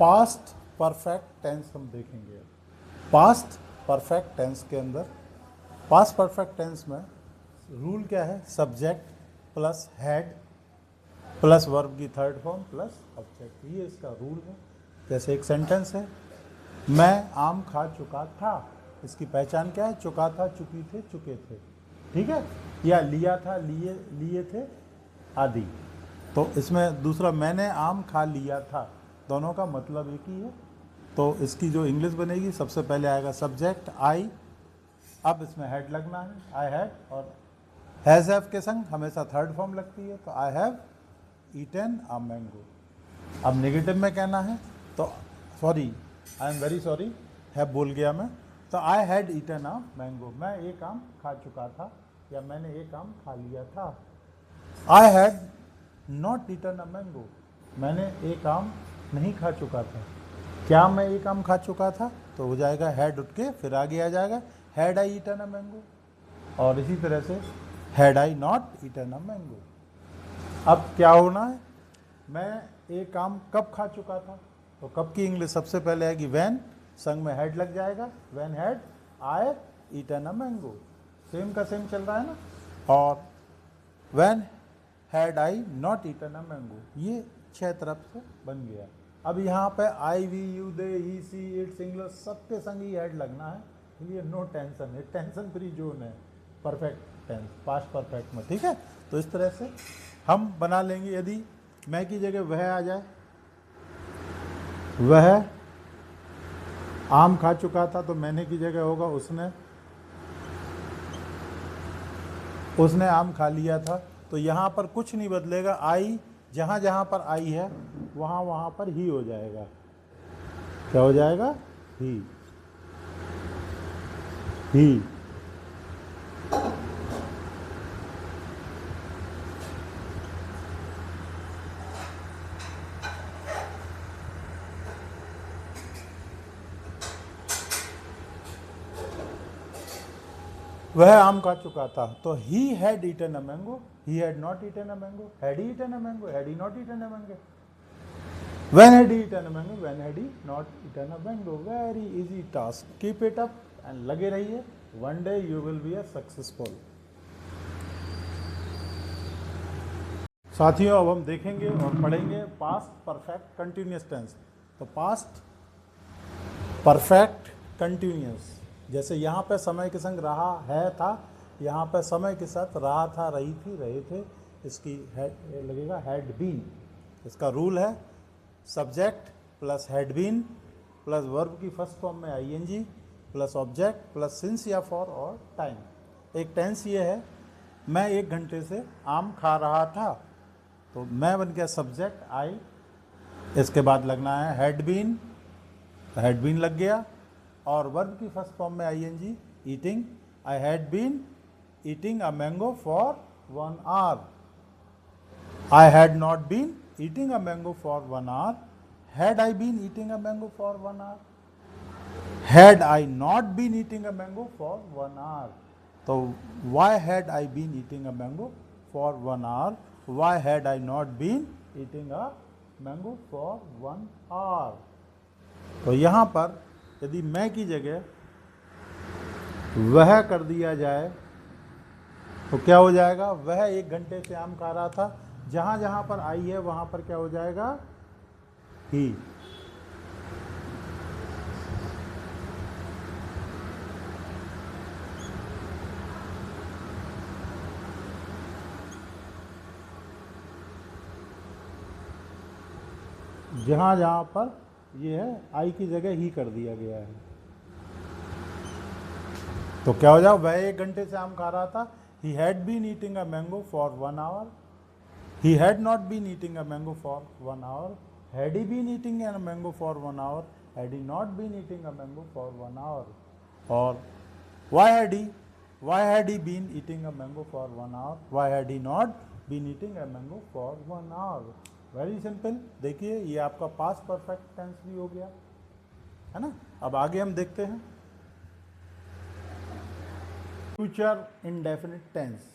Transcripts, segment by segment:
Past perfect tense हम देखेंगे। Past perfect tense के अंदर पास्ट परफेक्ट टेंस में रूल क्या है? Subject plus head plus verb की थर्ड फॉर्म प्लस ऑब्जेक्ट, ये इसका रूल है। जैसे एक सेंटेंस है, मैं आम खा चुका था, इसकी पहचान क्या है? चुका था, चुकी थे, चुके थे, ठीक है, या लिया था, लिए लिए थे आदि। तो इसमें दूसरा मैंने आम खा लिया था, दोनों का मतलब एक ही है। तो इसकी जो इंग्लिश बनेगी, सबसे पहले आएगा सब्जेक्ट आई, अब इसमें हेड लगना है, आई हैड, और हैज़ हैव के संग हमेशा थर्ड फॉर्म लगती है, तो I have eaten a mango. अब नेगेटिव में कहना है तो sorry, I am very sorry, have बोल गया मैं, तो I had eaten a mango, मैं एक आम खा चुका था या मैंने एक आम खा लिया था। I had not eaten a mango, मैंने एक आम नहीं खा चुका था। क्या मैं एक आम खा चुका था? तो हो जाएगा हैड उठ के फिर आगे आ जाएगा had I eaten a mango, और इसी तरह से had I not eaten a mango. अब क्या होना है? मैं एक आम कब खा चुका था? तो कब की इंग्लिश सबसे पहले आएगी व्हेन, संग में हेड लग जाएगा, when had I eaten a mango, same का सेम चल रहा है ना। और when had I not eaten a mango, ये 6 तरफ से बन गया। अब यहाँ पे I we you they he she it singular सबके संग ही हेड लगना है, इसलिए नो टेंशन है, टेंशन फ्री जोन है परफेक्ट टेंस, पास्ट परफेक्ट में, ठीक है। तो इस तरह से हम बना लेंगे। यदि मैं की जगह वह आ जाए, वह आम खा चुका था, तो मैंने की जगह होगा उसने आम खा लिया था। तो यहाँ पर कुछ नहीं बदलेगा, आई जहाँ जहाँ पर आई है वहाँ वहाँ पर ही हो जाएगा। क्या हो जाएगा? ही। वह आम खा चुका था, तो he had eaten a mango, he had not eaten a mango, had he eaten a mango, had he not eaten a mango, when had he eaten a mango, when had he not eaten a mango. Very easy task, keep it up and लगे रहिए, one day you will be a successful. साथियों, अब हम देखेंगे और पढ़ेंगे past perfect continuous tense. तो past perfect continuous, जैसे यहाँ पे समय के संग रहा है था, यहाँ पे समय के साथ रहा था, रही थी, रहे थे, इसकी लगेगा हैड बीन। इसका रूल है subject plus had been plus verb की फर्स्ट फॉर्म में ING plus object plus since या फॉर और टाइम। एक टेंस ये है, मैं 1 घंटे से आम खा रहा था, तो मैं बन गया सब्जेक्ट आई, इसके बाद लगना है हैड बीन लग गया, और वर्ब की फर्स्ट फॉर्म में ING eating, I had been eating a mango for 1 hour, I had not been eating a mango for 1 hour, had I been eating a mango for 1 hour, had I not been eating a mango for 1 hour। तो why had I been eating a mango for 1 hour, why had I not been eating a mango for 1 hour। तो यहाँ पर यदि मैं की जगह वह कर दिया जाए तो क्या हो जाएगा? वह 1 घंटे से आम खा रहा था, जहाँ जहाँ पर आई है वहाँ पर क्या हो जाएगा? ही। जहाँ जहाँ पर ये है आई की जगह ही कर दिया गया है, तो क्या हो जाएगा? वह 1 घंटे से आम खा रहा था, he had been eating a mango for 1 hour, he had not been eating a mango for 1 hour, had he been eating a mango for 1 hour, had he not been eating a mango for 1 hour, or why had he been eating a mango for 1 hour, why had he not been eating a mango for 1 hour। Very simple. देखिए, ये आपका past perfect tense भी हो गया है ना। अब आगे हम देखते हैं future indefinite tense.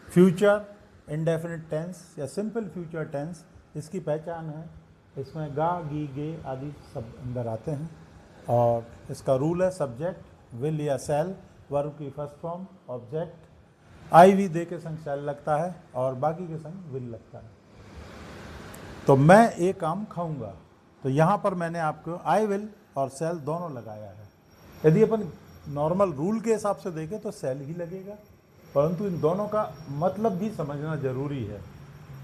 Future indefinite tense या सिंपल फ्यूचर टेंस, इसकी पहचान है इसमें गा, गी, गे आदि सब अंदर आते हैं। और इसका रूल है सब्जेक्ट विल या सेल, वर्ब की first form, object I we they के संग सेल लगता है और बाकी के संग विल लगता है। तो मैं एक आम खाऊंगा, तो यहाँ पर मैंने आपको आई विल और सेल दोनों लगाया है। यदि अपन नॉर्मल रूल के हिसाब से देखें तो सेल ही लगेगा, परंतु इन दोनों का मतलब भी समझना जरूरी है,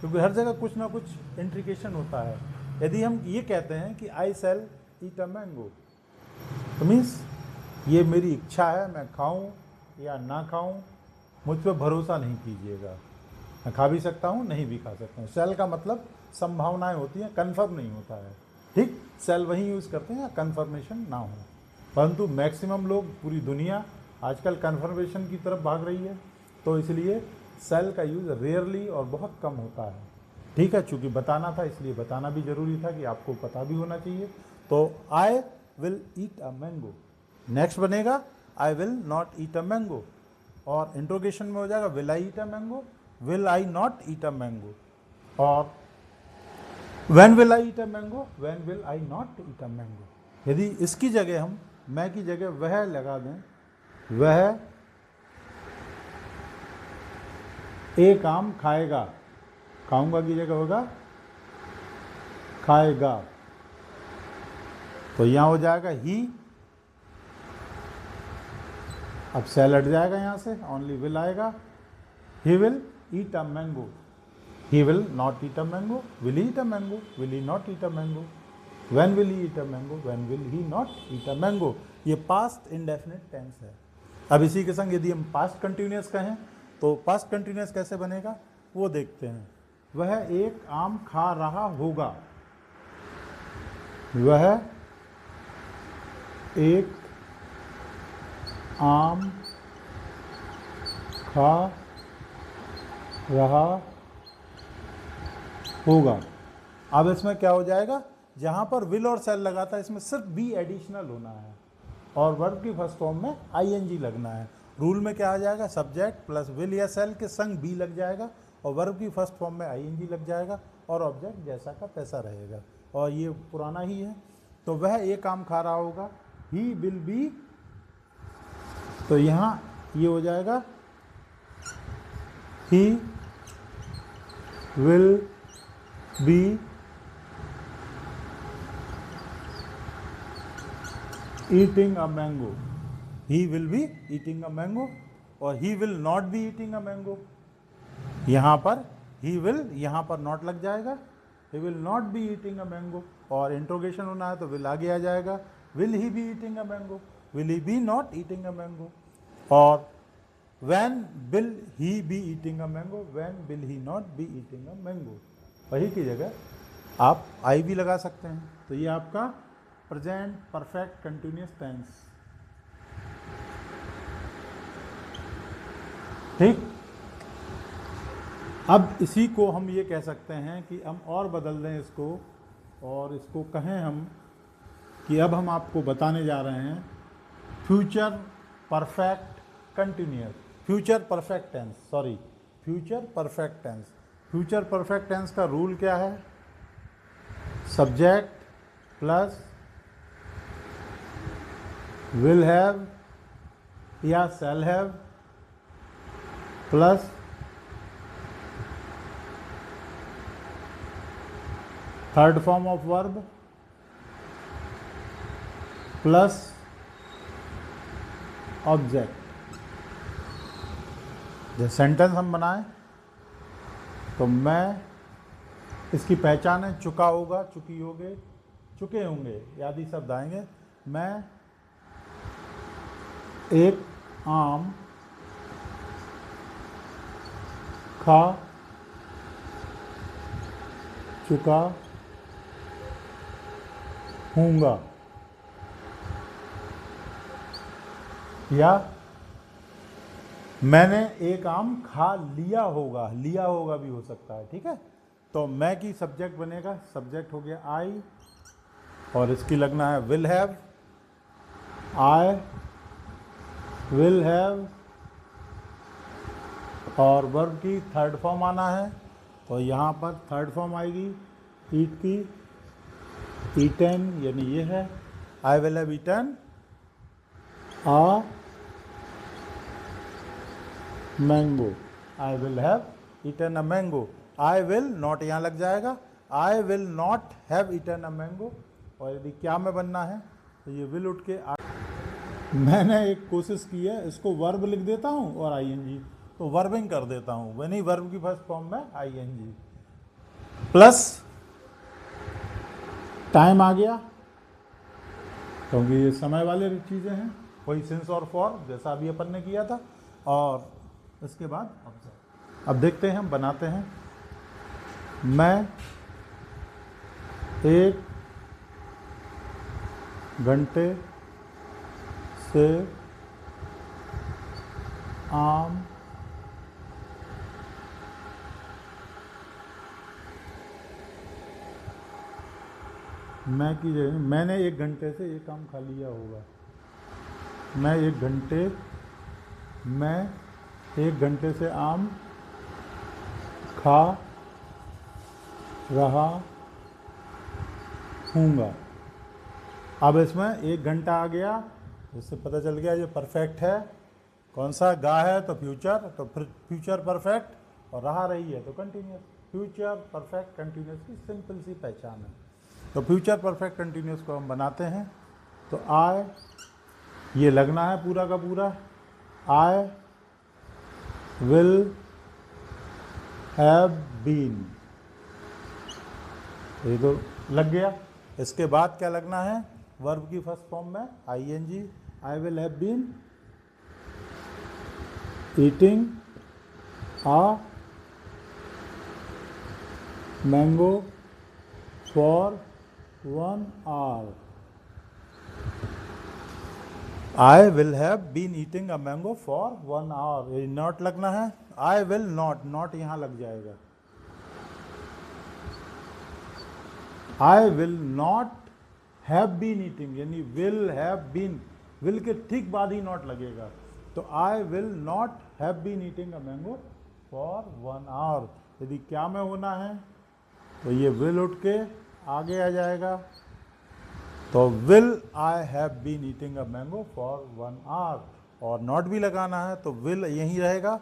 क्योंकि हर जगह कुछ ना कुछ इंट्रिकेशन होता है। यदि हम ये कहते हैं कि आई सेल ईट अ मैंगो, तो मीन्स ये मेरी इच्छा है, मैं खाऊं या ना खाऊं, मुझ पर भरोसा नहीं कीजिएगा, मैं खा भी सकता हूं, नहीं भी खा सकता हूं। सेल का मतलब संभावनाएं होती हैं, कन्फर्म नहीं होता है। ठीक, सेल वही यूज़ करते हैं कन्फर्मेशन ना हो, परंतु मैक्सिमम लोग, पूरी दुनिया आजकल कन्फर्मेशन की तरफ भाग रही है, तो इसलिए सेल का यूज़ रेयरली और बहुत कम होता है। ठीक है, चूँकि बताना था इसलिए बताना भी ज़रूरी था कि आपको पता भी होना चाहिए। तो आई will eat a mango, next बनेगा I will not eat a mango, और इंट्रोगेशन में हो जाएगा will I eat a mango, will I not eat a mango, और when will I eat a mango, when will I not eat a mango. यदि इसकी जगह हम मैं की जगह वह लगा दें, वह एक आम खाएगा, खाऊंगा की जगह होगा खाएगा, तो यहां हो जाएगा ही, अब सेल हट जाएगा यहां से, ओनली विल आएगा। He will eat a mango, he will not eat a mango, will eat a mango, will he not eat a mango, when will he eat a mango, when will he not eat a mango. ये past indefinite tense है। अब इसी के संग यदि हम past continuous कहें तो पास्ट कंटिन्यूअस कैसे बनेगा वो देखते हैं। वह एक आम खा रहा होगा, वह एक आम खा रहा होगा। अब इसमें क्या हो जाएगा, जहां पर विल और सेल लगा था इसमें सिर्फ बी एडिशनल होना है और वर्ब की फर्स्ट फॉर्म में आईएनजी लगना है। रूल में क्या आ जाएगा, सब्जेक्ट प्लस विल या सेल के संग बी लग जाएगा और वर्ब की फर्स्ट फॉर्म में आईएनजी लग जाएगा और ऑब्जेक्ट जैसा का तैसा रहेगा, और ये पुराना ही है। तो वह एक काम खा रहा होगा, ही विल बी, तो यहाँ ये हो जाएगा he will be eating a mango, he will be eating a mango, और he will not be eating a mango. यहाँ पर ही विल, यहाँ पर नॉट लग जाएगा, he will not be eating a mango, और इंट्रोगेशन होना है तो विल आगे आ जाएगा, will he be eating a mango, will he be not eating a mango, और when will he be eating a mango, when will he not be eating a mango. वही की जगह आप आई भी लगा सकते हैं। तो ये आपका प्रेजेंट परफेक्ट कंटिन्यूअस टेंस। ठीक, अब इसी को हम ये कह सकते हैं कि हम और बदल दें इसको, और इसको कहें हम कि अब हम आपको बताने जा रहे हैं future perfect continuous, future perfect tense, sorry future perfect tense. Future perfect tense का रूल क्या है, सब्जेक्ट प्लस विल हैव या shall have plus third form of verb plus object. जब सेंटेंस हम बनाएं तो मैं, इसकी पहचान है चुका होगा, चुकी होगे, चुके होंगे आदि शब्द आएंगे। मैं एक आम खा चुका हूँगा, या मैंने एक आम खा लिया होगा, लिया होगा भी हो सकता है। ठीक है, तो मैं की सब्जेक्ट बनेगा, सब्जेक्ट हो गया आई, और इसकी लगना है will have, I will have, और वर्ब की थर्ड फॉर्म आना है, तो यहाँ पर थर्ड फॉर्म आएगी ईट की, ईटन यानी ये है, I will have eaten a mango, I will have eaten a mango. I will not यहाँ लग जाएगा, I will not have eaten a mango. और यदि क्या में बनना है तो ये विल उठ के मैंने एक कोशिश की है, इसको वर्ब लिख देता हूँ और आईएनजी, तो वर्बिंग कर देता हूँ, वही वर्ब की फर्स्ट फॉर्म में आईएनजी प्लस टाइम आ गया, क्योंकि ये समय वाले चीज़ें हैं, वही सिंस और फॉर जैसा अभी अपन ने किया था। और इसके बाद अब देखते हैं, हम बनाते हैं। मैं 1 घंटे से आम मैं की जगह मैंने 1 घंटे से ये काम खा लिया होगा। मैं 1 घंटे से आम खा रहा हूँगा। अब इसमें 1 घंटा आ गया, इससे पता चल गया ये परफेक्ट है। कौन सा गा है तो फ्यूचर, तो फ्यूचर परफेक्ट, और रहा रही है तो कंटिन्यूस। फ्यूचर परफेक्ट कंटिन्यूस की सिंपल सी पहचान है। तो फ्यूचर परफेक्ट कंटिन्यूस को हम बनाते हैं, तो आई ये लगना है पूरा का पूरा, आई विल हैव बीन, ये तो लग गया। इसके बाद क्या लगना है, वर्ब की फर्स्ट फॉर्म में ING, I will have been eating a mango for 1 hour। I will have been eating a mango for 1 hour, ये नॉट लगना है, आई विल नॉट, नॉट यहां लग जाएगा। I will not have been eating, यानी will have been, will के ठीक बाद ही नॉट लगेगा। तो I will not have been eating a mango for 1 hour। यदि क्या में होना है तो ये विल उठ के आगे आ जाएगा, तो will I have been eating a mango for 1 hour। और नॉट भी लगाना है तो विल यहीं रहेगा,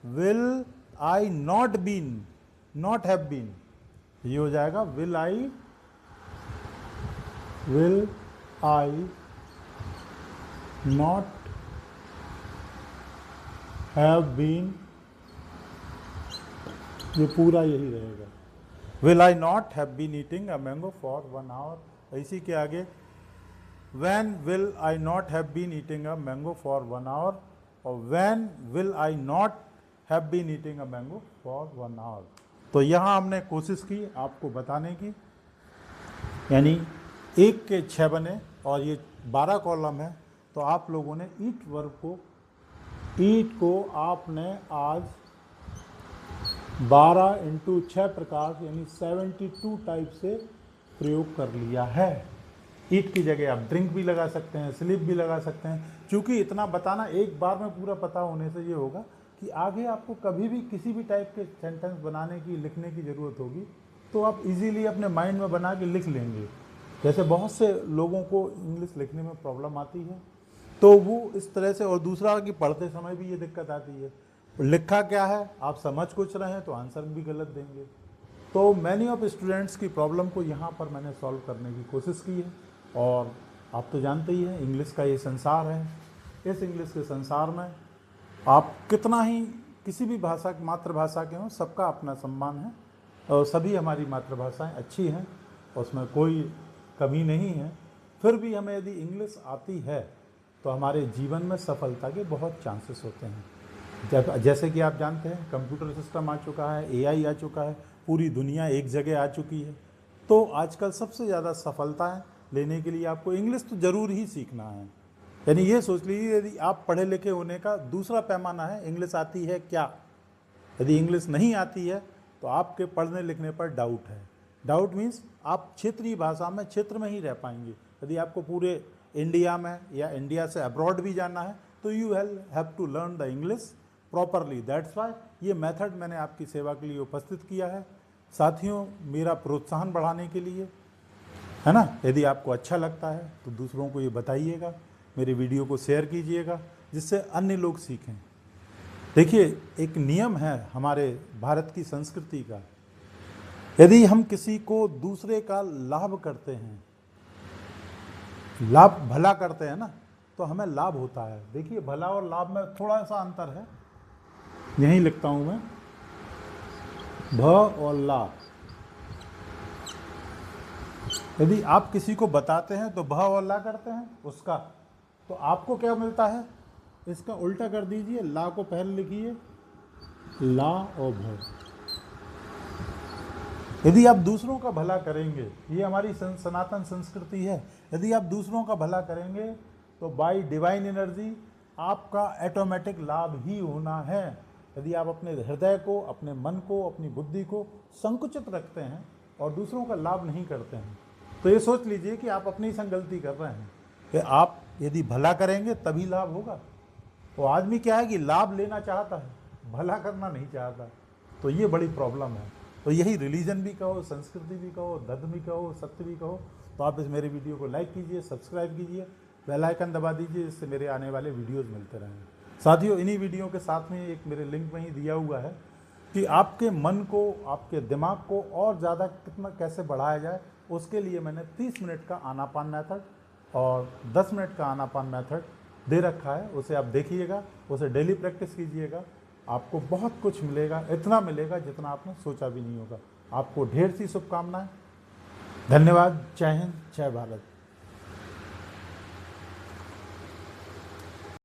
will I not been, not have been, ये हो जाएगा will I not have been, ये पूरा यही रहेगा, will I not have been eating a mango for 1 hour। इसी के आगे when will I not have been eating a mango for 1 hour, और when will I not have been eating a mango for 1 hour। तो यहाँ हमने कोशिश की आपको बताने की, यानी 1 के 6 बने और ये 12 कॉलम है, तो आप लोगों ने ईट वर्ब को आपने आज 12 × 6 प्रकार यानी 72 टाइप से प्रयोग कर लिया है। ईट की जगह आप ड्रिंक भी लगा सकते हैं, स्लीप भी लगा सकते हैं। क्योंकि इतना बताना एक बार में पूरा पता होने से ये होगा कि आगे आपको कभी भी किसी भी टाइप के सेंटेंस बनाने की, लिखने की ज़रूरत होगी तो आप इजीली अपने माइंड में बना के लिख लेंगे। जैसे बहुत से लोगों को इंग्लिश लिखने में प्रॉब्लम आती है, तो वो इस तरह से, और दूसरा कि पढ़ते समय भी ये दिक्कत आती है, लिखा क्या है आप समझ कुछ रहे हैं तो आंसर भी गलत देंगे। तो मैनी ऑफ स्टूडेंट्स की प्रॉब्लम को यहाँ पर मैंने सॉल्व करने की कोशिश की है। और आप तो जानते ही हैं इंग्लिश का ये संसार है, इस इंग्लिश के संसार में आप कितना ही किसी भी भाषा, मातृभाषा के हों, सबका अपना सम्मान है और सभी हमारी मातृभाषाएं अच्छी हैं, उसमें कोई कमी नहीं है। फिर भी हमें यदि इंग्लिश आती है तो हमारे जीवन में सफलता के बहुत चांसेस होते हैं। जैसे कि आप जानते हैं कंप्यूटर सिस्टम आ चुका है, एआई आ चुका है, पूरी दुनिया एक जगह आ चुकी है। तो आजकल सबसे ज़्यादा सफलताएं लेने के लिए आपको इंग्लिश तो ज़रूर ही सीखना है। यानी ये सोच लीजिए यदि आप पढ़े लिखे होने का दूसरा पैमाना है इंग्लिश आती है क्या। यदि इंग्लिश नहीं आती है तो आपके पढ़ने लिखने पर डाउट है। डाउट मीन्स आप क्षेत्रीय भाषा में, क्षेत्र में ही रह पाएंगे। यदि आपको पूरे इंडिया में या इंडिया से अब्रॉड भी जाना है तो you have to learn the English properly. That's why ये मेथड मैंने आपकी सेवा के लिए उपस्थित किया है। साथियों, मेरा प्रोत्साहन बढ़ाने के लिए है ना। यदि आपको अच्छा लगता है तो दूसरों को ये बताइएगा, मेरी वीडियो को शेयर कीजिएगा, जिससे अन्य लोग सीखें। देखिए, एक नियम है हमारे भारत की संस्कृति का, यदि हम किसी को दूसरे का लाभ करते हैं, लाभ भला करते हैं ना, तो हमें लाभ होता है। देखिए, भला और लाभ में थोड़ा सा अंतर है, यहीं लिखता हूं मैं, भ और ला। यदि आप किसी को बताते हैं तो भ और ला करते हैं उसका, तो आपको क्या मिलता है, इसका उल्टा कर दीजिए, ला को पहले लिखिए, ला और भ। यदि आप दूसरों का भला करेंगे, ये हमारी सनातन संस्कृति है, यदि आप दूसरों का भला करेंगे तो बाय डिवाइन एनर्जी आपका ऑटोमेटिक लाभ ही होना है। यदि आप अपने हृदय को, अपने मन को, अपनी बुद्धि को संकुचित रखते हैं और दूसरों का लाभ नहीं करते हैं, तो ये सोच लीजिए कि आप अपनी संग गलती कर रहे हैं। कि आप यदि भला करेंगे तभी लाभ होगा। वो आदमी क्या है कि लाभ लेना चाहता है, भला करना नहीं चाहता, तो ये बड़ी प्रॉब्लम है। तो यही रिलीजन भी कहो, संस्कृति भी कहो, धर्म भी कहो, सत्य भी कहो। तो आप इस मेरे वीडियो को लाइक कीजिए, सब्सक्राइब कीजिए, बेल आइकन दबा दीजिए, जिससे मेरे आने वाले वीडियोस मिलते रहेंगे। साथियों, इन्हीं वीडियो के साथ में एक मेरे लिंक में ही दिया हुआ है कि आपके मन को, आपके दिमाग को और ज़्यादा कितना कैसे बढ़ाया जाए, उसके लिए मैंने 30 मिनट का आनापान मेथड और 10 मिनट का आनापान मेथड दे रखा है। उसे आप देखिएगा, उसे डेली प्रैक्टिस कीजिएगा, आपको बहुत कुछ मिलेगा, इतना मिलेगा जितना आपने सोचा भी नहीं होगा। आपको ढेर सी शुभकामनाएं। धन्यवाद। जय हिंद, जय भारत।